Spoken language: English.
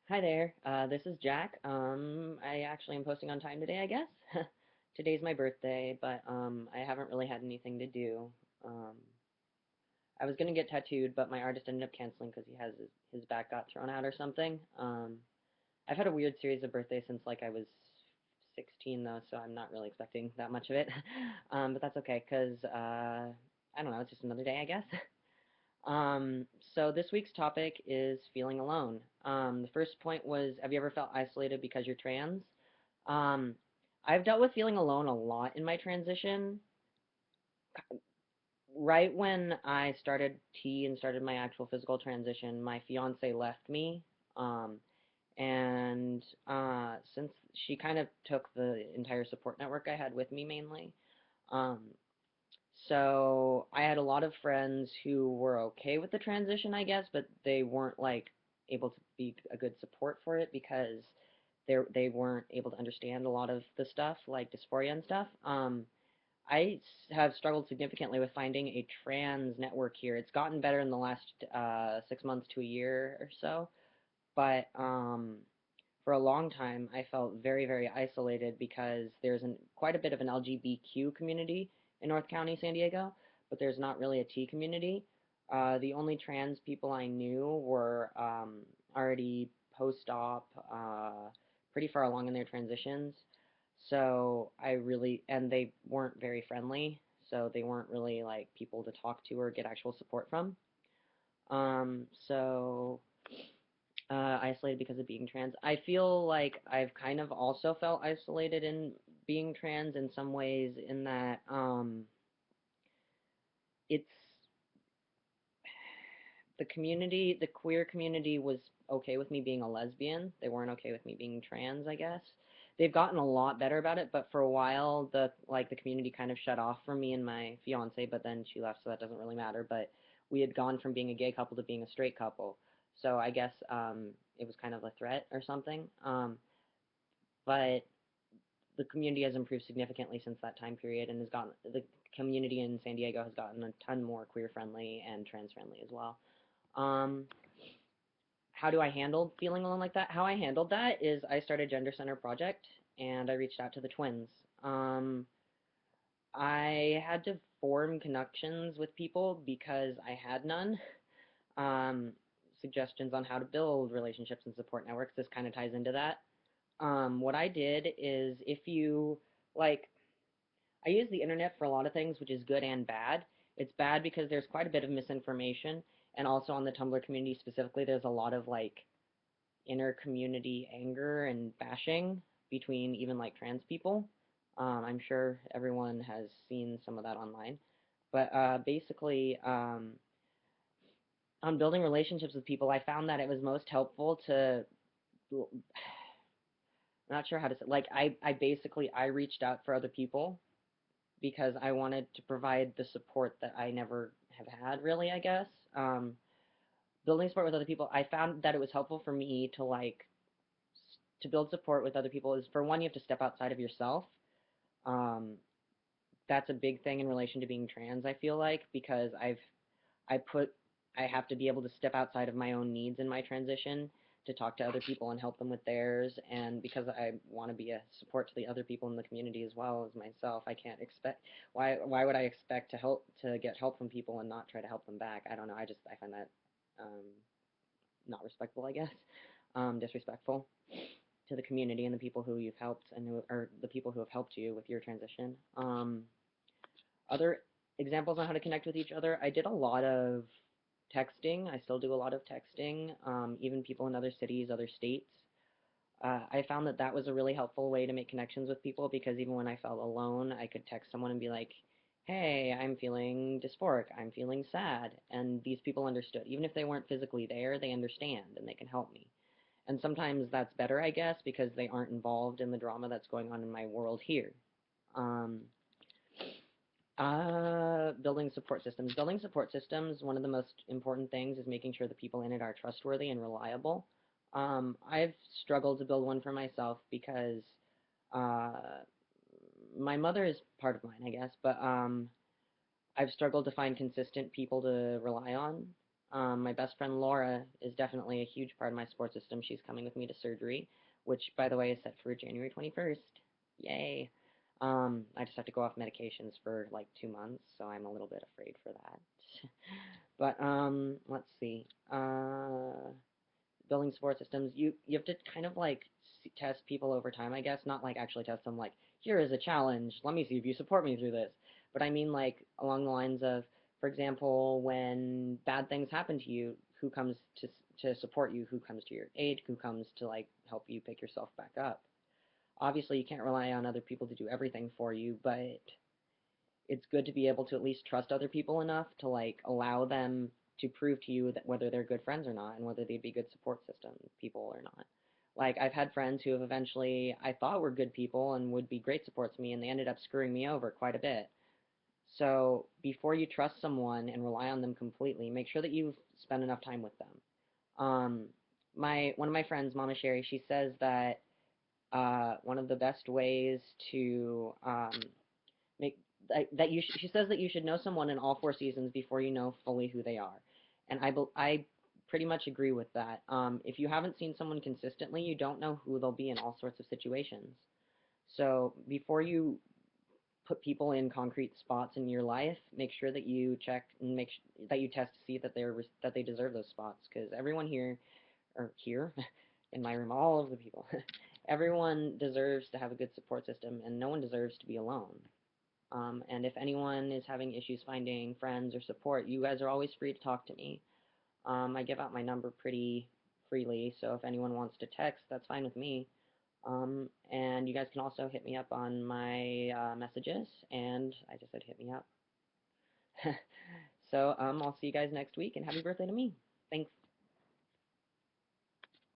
Hi there. This is Jack. I actually am posting on time today, I guess. Today's my birthday, but I haven't really had anything to do. Um, I was gonna get tattooed, but my artist ended up canceling because he has his back got thrown out or something. I've had a weird series of birthdays since like I was 16 though, so I'm not really expecting that much of it. But that's okay, 'cause I don't know, it's just another day, I guess. Um, so this week's topic is feeling alone. The first point was, have you ever felt isolated because you're trans? Um, I've dealt with feeling alone a lot in my transition. Right when I started T and started my actual physical transition, my fiance left me. Um, and since she kind of took the entire support network I had with me mainly, um, so I had a lot of friends who were okay with the transition, I guess, but they weren't like able to be a good support for it because they weren't able to understand a lot of the stuff like dysphoria and stuff. Have struggled significantly with finding a trans network here. It's gotten better in the last 6 months to a year or so, but for a long time, I felt very, very isolated because there's quite a bit of an LGBTQ community in North County, San Diego, but there's not really a T community. The only trans people I knew were already post-op, pretty far along in their transitions. So and they weren't very friendly, so they weren't really like people to talk to or get actual support from. So isolated because of being trans. I feel like I've kind of also felt isolated in being trans in some ways, in that it's the queer community was okay with me being a lesbian. They weren't okay with me being trans, I guess. They've gotten a lot better about it, but for a while the community kind of shut off from me and my fiance, but then she left, so that doesn't really matter. But we had gone from being a gay couple to being a straight couple. So I guess it was kind of a threat or something. But the community has improved significantly since that time period, and has gotten the community in San Diego has gotten a ton more queer friendly and trans friendly as well. Um, how do I handle feeling alone like that? How I handled that is I started Gender Center Project, and I reached out to the twins. Um, I had to form connections with people because I had none. Um, Suggestions on how to build relationships and support networks. This kind of ties into that. What I did is, if you like, I use the internet for a lot of things, which is good and bad. It's bad because there's quite a bit of misinformation, and also on the Tumblr community specifically, there's a lot of like inner community anger and bashing between even like trans people. I'm sure everyone has seen some of that online. But basically, on building relationships with people, I found that it was most helpful to, I'm not sure how to say, like I basically I reached out for other people because I wanted to provide the support that I never have had really, I guess. Building support with other people, I found that it was helpful for me to to build support with other people is, for one, you have to step outside of yourself. Um, that's a big thing in relation to being trans, I feel like, because I put I have to be able to step outside of my own needs in my transition to talk to other people and help them with theirs, and because I want to be a support to the other people in the community as well as myself, I can't expect why would I expect to get help from people and not try to help them back? I don't know. I find that um, not respectful, I guess, disrespectful to the community and the people who you've helped, and or the people who have helped you with your transition. Other examples on how to connect with each other, I did a lot of texting. I still do a lot of texting, even people in other cities, other states. I found that that was a really helpful way to make connections with people, because even when I felt alone, I could text someone and be like, hey, I'm feeling dysphoric, I'm feeling sad. And these people understood. Even if they weren't physically there, they understand and they can help me. And sometimes that's better, I guess, because they aren't involved in the drama that's going on in my world here. Um, Building support systems. Building support systems, one of the most important things is making sure the people in it are trustworthy and reliable. I've struggled to build one for myself because uh, my mother is part of mine, I guess, but I've struggled to find consistent people to rely on. My best friend Laura is definitely a huge part of my support system. She's coming with me to surgery, which, by the way, is set for January 21st. Yay. I just have to go off medications for like 2 months, so I'm a little bit afraid for that. But let's see. Building support systems, you have to kind of like test people over time, I guess, not like actually test them like here is a challenge, let me see if you support me through this. But I mean like along the lines of, for example, when bad things happen to you, who comes to support you, who comes to your aid, who comes to like help you pick yourself back up. Obviously, you can't rely on other people to do everything for you, but it's good to be able to at least trust other people enough to like allow them to prove to you that whether they're good friends or not and whether they'd be good support system people or not. Like I've had friends who have eventually I thought were good people and would be great supports me and they ended up screwing me over quite a bit. So before you trust someone and rely on them completely, make sure that you've spent enough time with them. My one of my friends, Mama Sherry, she says that one of the best ways to make that you she says that you should know someone in all four seasons before you know fully who they are, and I pretty much agree with that. If you haven't seen someone consistently, you don't know who they'll be in all sorts of situations. So before you put people in concrete spots in your life, make sure that you check and that you test to see that they deserve those spots. Because everyone here, or here, in my room, all of the people, everyone deserves to have a good support system, and no one deserves to be alone. And if anyone is having issues finding friends or support, you guys are always free to talk to me. I give out my number pretty freely, so if anyone wants to text, that's fine with me. And you guys can also hit me up on my messages, and I just said hit me up. So I'll see you guys next week, and happy birthday to me. Thanks.